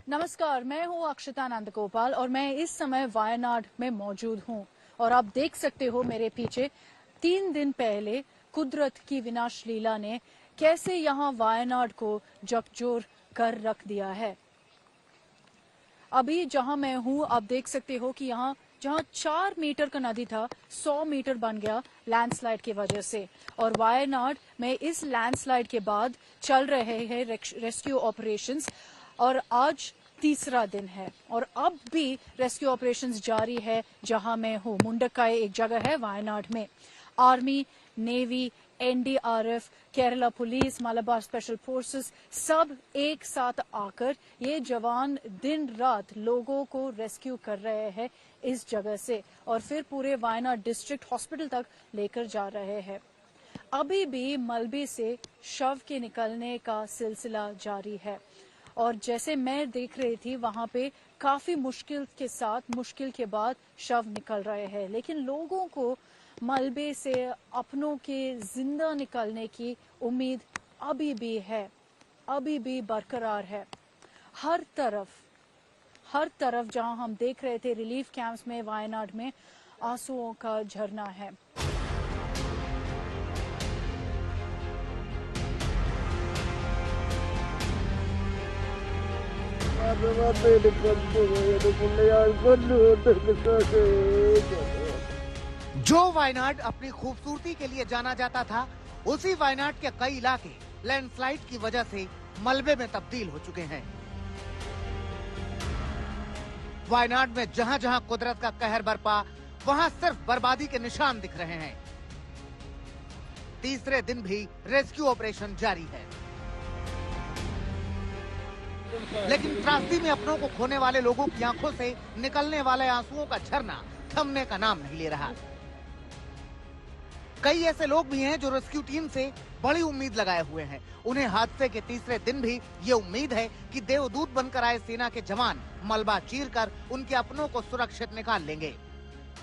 नमस्कार, मैं हूं अक्षता नंदगोपाल और मैं इस समय वायनाड में मौजूद हूं। और आप देख सकते हो मेरे पीछे 3 दिन पहले कुदरत की विनाश लीला ने कैसे यहां वायनाड को झकझोर कर रख दिया है। अभी जहां मैं हूं आप देख सकते हो कि जहां 4 मीटर का नदी था 100 मीटर बन गया लैंडस्लाइड की वजह से। और वायनाड में इस लैंडस्लाइड के बाद चल रहे हैं रेस्क्यू ऑपरेशंस और आज तीसरा दिन है और अब भी रेस्क्यू ऑपरेशंस जारी है। जहां मैं हूं मुंडकाई एक जगह है वायनाड में। Army, navy, NDRF, Kerala police, Malabar special forces सब एक साथ आकर ये जवान दिन रात लोगों को रेस्क्यू कर रहे हैं इस जगह से और फिर पूरे वायनाड डिस्ट्रिक्ट हॉस्पिटल तक लेकर जा रहे हैं। अभी भी मलबे से शव के निकलने का सिलसिला जारी है और जैसे मैं देख रही थी वहां पे काफी मुश्किल के बाद शव निकल रहे हैं, लेकिन लोगों को मलबे से अपनों के जिंदा निकलने की उम्मीद अभी भी है, अभी भी बरकरार है। हर तरफ जहां हम देख रहे थे रिलीफ कैंप्स में वायनाड में आंसुओं का झरना है। जो वायनाड अपनी खूबसूरती के लिए जाना जाता था, उसी वायनाड के कई इलाके लैंडस्लाइड की वजह से मलबे में तब्दील हो चुके हैं। वायनाड में जहां जहां कुदरत का कहर बरपा, वहां सिर्फ बर्बादी के निशान दिख रहे हैं। तीसरे दिन भी रेस्क्यू ऑपरेशन जारी है, लेकिन त्रासदी में अपनों को खोने वाले लोगों की आंखों से निकलने वाले आंसुओं का झरना थमने का नाम नहीं ले रहा। कई ऐसे लोग भी हैं जो रेस्क्यू टीम से बड़ी उम्मीद लगाए हुए हैं। उन्हें हादसे के तीसरे दिन भी ये उम्मीद है कि देवदूत बनकर आए सेना के जवान मलबा चीरकर उनके अपनों को सुरक्षित निकाल लेंगे।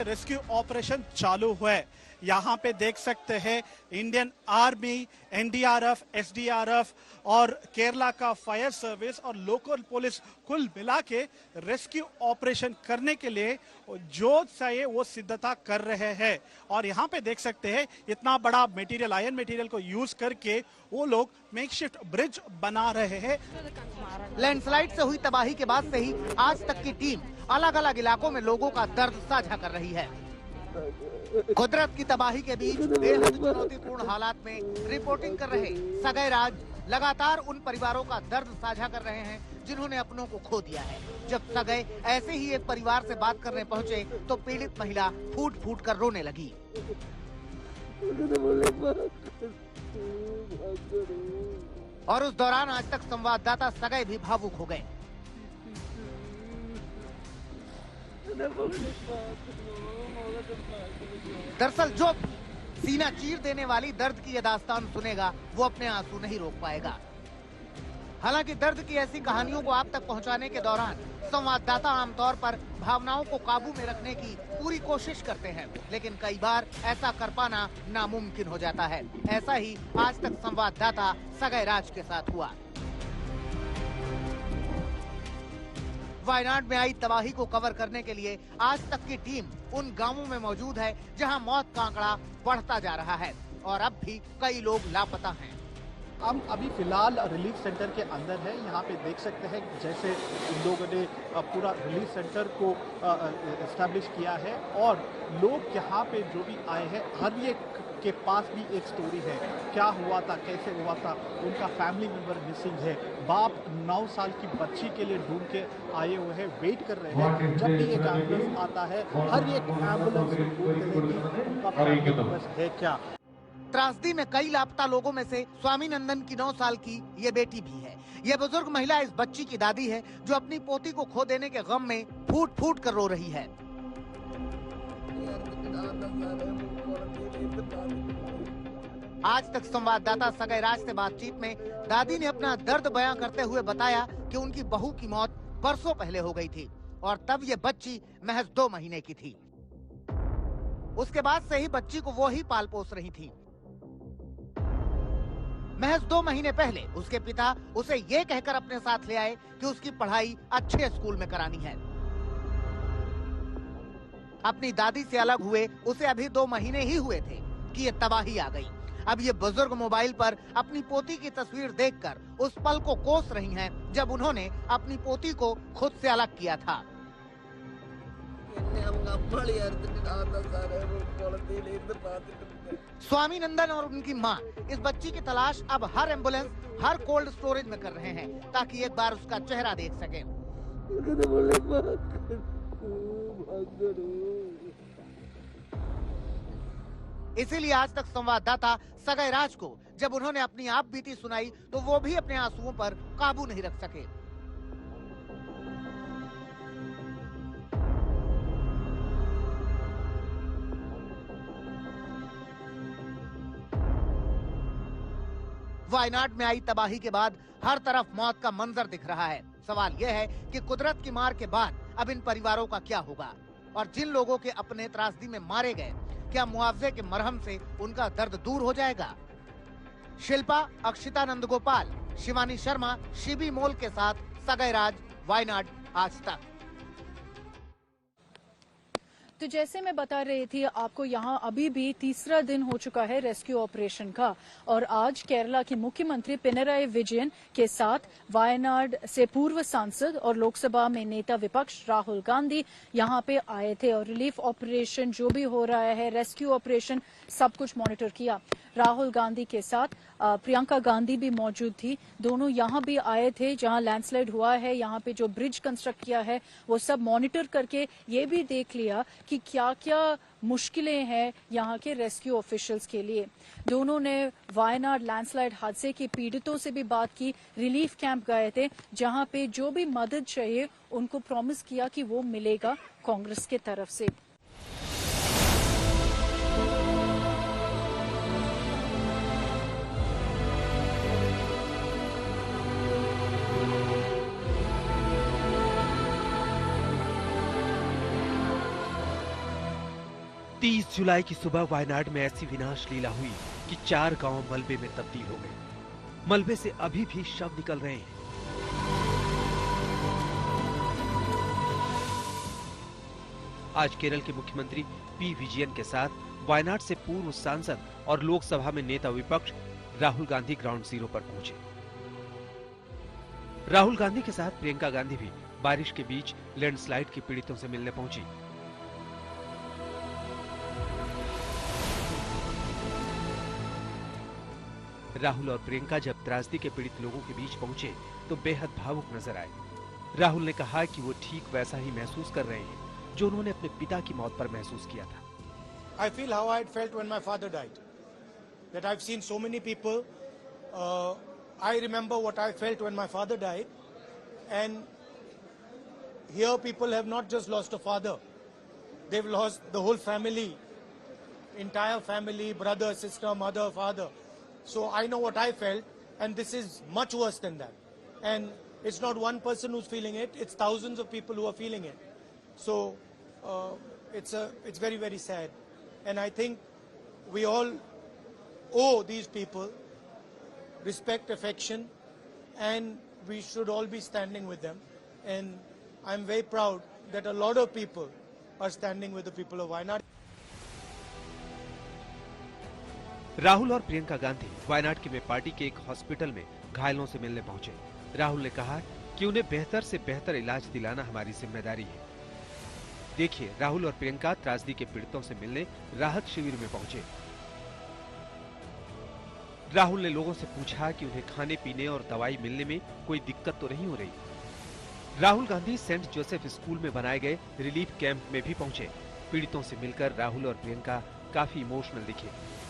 रेस्क्यू ऑपरेशन चालू हुआ है। यहाँ पे देख सकते हैं इंडियन आर्मी, एनडीआरएफ, एसडीआरएफ और केरला का फायर सर्विस और लोकल पुलिस कुल मिला के रेस्क्यू ऑपरेशन करने के लिए जो चाहिए वो सिद्धता कर रहे हैं। और यहाँ पे देख सकते हैं इतना बड़ा मटेरियल, आयरन मटेरियल को यूज करके वो लोग मेकशिफ्ट ब्रिज बना रहे हैं। लैंडस्लाइड से हुई तबाही के बाद से ही आज तक की टीम अलग अलग इलाकों में लोगों का दर्द साझा कर रही है। कुदरत की तबाही के बीच बेहद चुनौतीपूर्ण हालात में रिपोर्टिंग कर रहे सगै राज लगातार उन परिवारों का दर्द साझा कर रहे हैं जिन्होंने अपनों को खो दिया है। जब सगै ऐसे ही एक परिवार से बात करने पहुंचे तो पीड़ित महिला फूट फूट कर रोने लगी। और उस दौरान आज तक संवाददाता सगै भी भावुक हो गए। दरअसल जो सीना चीर देने वाली दर्द की ये दास्तान सुनेगा वो अपने आंसू नहीं रोक पाएगा। हालांकि दर्द की ऐसी कहानियों को आप तक पहुंचाने के दौरान संवाददाता आमतौर पर भावनाओं को काबू में रखने की पूरी कोशिश करते हैं, लेकिन कई बार ऐसा कर पाना नामुमकिन हो जाता है। ऐसा ही आज तक संवाददाता सगै राज के साथ हुआ। वायनाड में आई तबाही को कवर करने के लिए आज तक की टीम उन गांवों में मौजूद है जहां मौत का आंकड़ा बढ़ता जा रहा है और अब भी कई लोग लापता हैं। हम अभी फिलहाल रिलीफ सेंटर के अंदर है। यहाँ पे देख सकते हैं जैसे इन लोगों ने पूरा रिलीफ सेंटर को एस्टैब्लिश किया है और लोग यहाँ पे जो भी आए हैं हर एक के पास भी एक स्टोरी है। क्या हुआ था, कैसे हुआ था, उनका फैमिली मेंबर मिसिंग है, बाप 9 साल की बच्ची के लिए ढूंढ के आए हुए हैं, वेट कर रहे हैं। जब भी एक एम्बुलेंस आता है हर एक एम्बुलेंस में उनका फैमिली मेंबर है क्या। त्रासदी में कई लापता लोगों में से स्वामी नंदन की 9 साल की ये बेटी भी है। ये बुजुर्ग महिला इस बच्ची की दादी है जो अपनी पोती को खो देने के गम में फूट फूट कर रो रही है। आज तक संवाददाता सगै राज से बातचीत में दादी ने अपना दर्द बयां करते हुए बताया कि उनकी बहू की मौत बरसों पहले हो गई थी और तब ये बच्ची महज 2 महीने की थी। उसके बाद से ही बच्ची को वो ही पाल पोस रही थी। महज 2 महीने पहले उसके पिता उसे ये कहकर अपने साथ ले आए कि उसकी पढ़ाई अच्छे स्कूल में करानी है। अपनी दादी से अलग हुए उसे अभी 2 महीने ही हुए थे कि ये तबाही आ गई। अब ये बुजुर्ग मोबाइल पर अपनी पोती की तस्वीर देखकर उस पल को कोस रही हैं जब उन्होंने अपनी पोती को खुद से अलग किया था। स्वामी नंदन और उनकी मां इस बच्ची की तलाश अब हर एम्बुलेंस, हर कोल्ड स्टोरेज में कर रहे हैं ताकि एक बार उसका चेहरा देख सकें। इसीलिए आज तक संवाददाता सगाई राज को जब उन्होंने अपनी आप बीती सुनाई तो वो भी अपने आंसुओं पर काबू नहीं रख सके। वायनाड में आई तबाही के बाद हर तरफ मौत का मंजर दिख रहा है। सवाल यह है कि कुदरत की मार के बाद अब इन परिवारों का क्या होगा और जिन लोगों के अपने त्रासदी में मारे गए क्या मुआवजे के मरहम से उनका दर्द दूर हो जाएगा? शिल्पा, अक्षिता नंदगोपाल, शिवानी शर्मा, शिबी मोल के साथ सगाई राज, वायनाड, आज तक। तो जैसे मैं बता रही थी आपको, यहाँ अभी भी तीसरा दिन हो चुका है रेस्क्यू ऑपरेशन का और आज केरला के मुख्यमंत्री पिनराई विजयन के साथ वायनाड से पूर्व सांसद और लोकसभा में नेता विपक्ष राहुल गांधी यहाँ पे आए थे और रिलीफ ऑपरेशन जो भी हो रहा है, रेस्क्यू ऑपरेशन, सब कुछ मॉनिटर किया। राहुल गांधी के साथ प्रियंका गांधी भी मौजूद थी। दोनों यहाँ भी आए थे जहाँ लैंडस्लाइड हुआ है, यहाँ पे जो ब्रिज कंस्ट्रक्ट किया है वो सब मॉनिटर करके ये भी देख लिया कि क्या क्या मुश्किलें हैं यहाँ के रेस्क्यू ऑफिशियल्स के लिए। दोनों ने वायनाड लैंडस्लाइड हादसे के पीड़ितों से भी बात की, रिलीफ कैंप गए थे जहाँ पे जो भी मदद चाहिए उनको प्रॉमिस किया कि वो मिलेगा कांग्रेस के तरफ से। जुलाई की सुबह वायनाड में ऐसी विनाश लीला हुई कि 4 गांव मलबे में तब्दील हो गए। मलबे से अभी भी शव निकल रहे हैं। आज केरल के मुख्यमंत्री पी विजयन के साथ वायनाड से पूर्व सांसद और लोकसभा में नेता विपक्ष राहुल गांधी ग्राउंड जीरो पर पहुंचे। राहुल गांधी के साथ प्रियंका गांधी भी बारिश के बीच लैंडस्लाइड के पीड़ितों से मिलने पहुंची। राहुल और प्रियंका जब त्रासदी के पीड़ित लोगों के बीच पहुंचे तो बेहद भावुक नजर आए। राहुल ने कहा कि वो ठीक वैसा ही महसूस कर रहे हैं जो उन्होंने अपने पिता की मौत पर महसूस किया था। I feel how I had felt when my father died. That I've seen so many people. I remember what I felt when my father died, and here people have not just lost a father; they've lost the whole family, entire family, brother, sister, mother, father. So I know what I felt, and this is much worse than that. And it's not one person who's feeling it; it's thousands of people who are feeling it. So it's very, very sad. And I think we all owe these people respect, affection, and we should all be standing with them. And I'm very proud that a lot of people are standing with the people of Wayanad. Rahul और प्रियंका गांधी वायनाड के में party के एक hospital में घायलों से मिलने पहुंचे। राहुल ने कहा कि उन्हें बेहतर से बेहतर इलाज दिलाना हमारी जिम्मेदारी है। देखिए, राहुल और प्रियंका त्रासदी के पीड़ितों से मिलने राहत शिविर में पहुंचे। राहुल ने लोगों से पूछा कि उन्हें खाने पीने और दवाई मिलने में कोई दिक्कत तो नहीं हो रही। Rahul Gandhi saint Joseph school में बनाए गए रिलीफ कैंप में भी पहुंचे। पीड़ितों से मिलकर राहुल और प्रियंका काफी इमोशनल दिखे।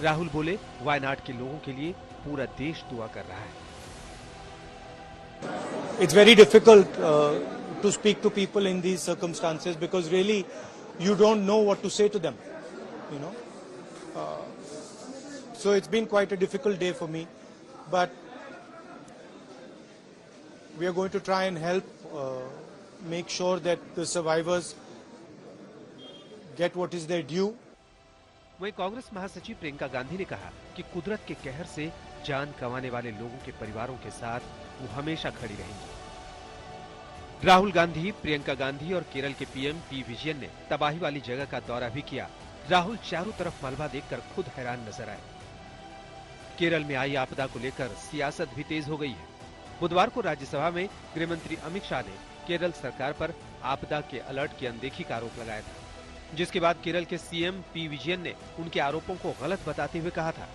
राहुल बोले, वायनाड के लोगों के लिए पूरा देश दुआ कर रहा है। It's very difficult to speak to people in these circumstances because really you don't know what to say to them, you know. So it's been quite a difficult day for me, but we are going to try and help make sure that the survivors get what is their due. वहीं कांग्रेस महासचिव प्रियंका गांधी ने कहा कि कुदरत के कहर से जान गंवाने वाले लोगों के परिवारों के साथ वो हमेशा खड़ी रहेंगी। राहुल गांधी, प्रियंका गांधी और केरल के पीएम पी विजयन ने तबाही वाली जगह का दौरा भी किया। राहुल चारों तरफ मलबा देखकर खुद हैरान नजर आए। केरल में आई आपदा को लेकर सियासत भी तेज हो गई है। बुधवार को राज्यसभा में गृह मंत्री अमित शाह ने केरल सरकार पर आपदा के अलर्ट की अनदेखी का आरोप लगाया था, जिसके बाद केरल के सीएम पी विजयन ने उनके आरोपों को गलत बताते हुए कहा था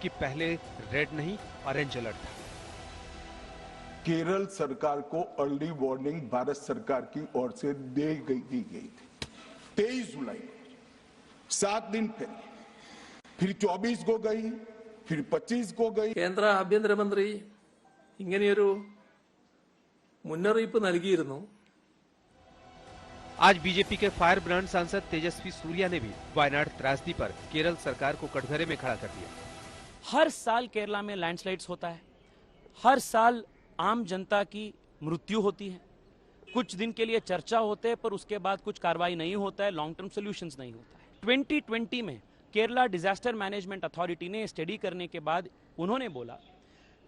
कि पहले रेड नहीं ऑरेंज अलर्ट था। केरल सरकार को अर्ली वार्निंग भारत सरकार की ओर से दी गई थी 23 जुलाई को, 7 दिन फिर 24 को गई, फिर 25 को गई। കേന്ദ്ര ആഭ്യന്തരമന്ത്രി ഇങ്ങനെയൊരു മുന്നറിയിപ്പ് നൽകിയിരുന്നു। आज बीजेपी के फायर ब्रांड सांसद तेजस्वी सूर्या ने भी वायनाड त्रासदी पर केरल सरकार को कटघरे में खड़ा कर दिया। हर साल केरला में लैंडस्लाइड्स होता है, हर साल आम जनता की मृत्यु होती है, कुछ दिन के लिए चर्चा होते हैं पर उसके बाद कुछ कार्रवाई नहीं होता है, लॉन्ग टर्म सॉल्यूशंस नहीं होता है। 2020 में केरला डिजास्टर मैनेजमेंट अथॉरिटी ने स्टडी करने के बाद उन्होंने बोला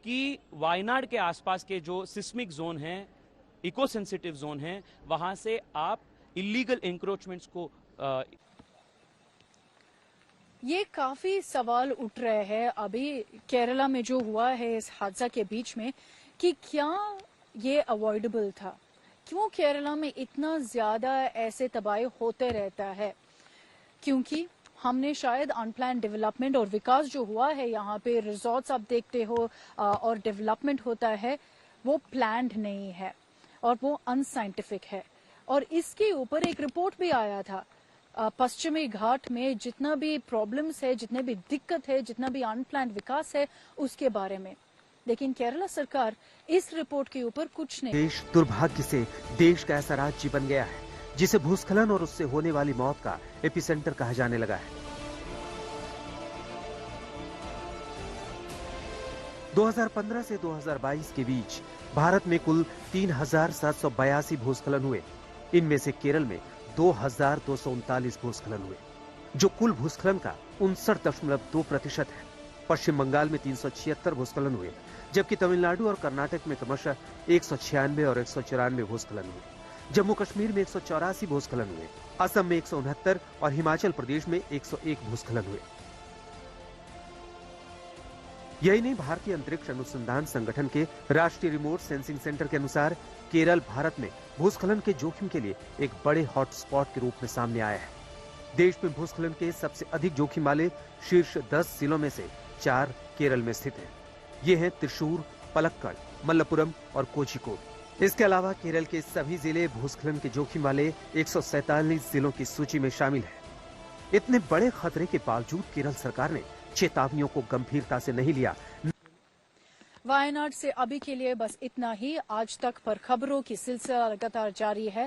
कि वायनाड के आसपास के जो सिस्मिक जोन हैं, इको सेंसिटिव जोन हैं, वहां से आप इलीगल इंक्रोचमेंट्स को ये काफी सवाल उठ रहे हैं अभी केरला में जो हुआ है इस हादसा के बीच में कि क्या ये अवॉइडेबल था, क्यों केरला में इतना ज्यादा ऐसे तबाही होते रहता है, क्योंकि हमने शायद अनप्लान डेवलपमेंट और विकास जो हुआ है यहाँ पे रिजॉर्ट्स आप देखते हो और डेवलपमेंट होता है वो प्लान्ड नहीं है और वो अनसाइंटिफिक है। और इसके ऊपर एक रिपोर्ट भी आया था पश्चिमी घाट में जितना भी प्रॉब्लम्स है, जितने भी दिक्कत है, जितना भी अनप्लान्ड विकास है उसके बारे में, लेकिन केरला सरकार इस रिपोर्ट के ऊपर कुछ नहीं। देश दुर्भाग्य से देश का ऐसा राज्य बन गया है जिसे भूस्खलन और उससे होने वाली मौत का एपिसेंटर कहा जाने लगा है। 2015 से 2022 के बीच भारत में कुल 3,782 भूस्खलन हुए। इनमें से केरल में 2,239 भूस्खलन हुए, जो कुल भूस्खलन का 59.2% है। पश्चिम बंगाल में 376 भूस्खलन हुए, जबकि तमिलनाडु और कर्नाटक में क्रमशः 196 और 194 भूस्खलन हुए। जम्मू कश्मीर में 184 भूस्खलन हुए, असम में 169 और हिमाचल प्रदेश में 101 भूस्खलन हुए। यही नहीं, भारतीय अंतरिक्ष अनुसंधान संगठन के राष्ट्रीय रिमोट सेंसिंग सेंटर के अनुसार केरल भारत में भूस्खलन के जोखिम के लिए एक बड़े हॉटस्पॉट के रूप में सामने आया है। देश में भूस्खलन के सबसे अधिक जोखिम वाले शीर्ष 10 जिलों में से 4 केरल में स्थित हैं। ये हैं त्रिशूर, पलक्कड़, मल्लपुरम और कोझिकोड। इसके अलावा केरल के सभी जिले भूस्खलन के जोखिम वाले 147 जिलों की सूची में शामिल हैं। इतने बड़े खतरे के बावजूद केरल सरकार ने चेतावनियों को गंभीरता से नहीं लिया। वायनाड से अभी के लिए बस इतना ही। आज तक पर खबरों की सिलसिला लगातार जारी है।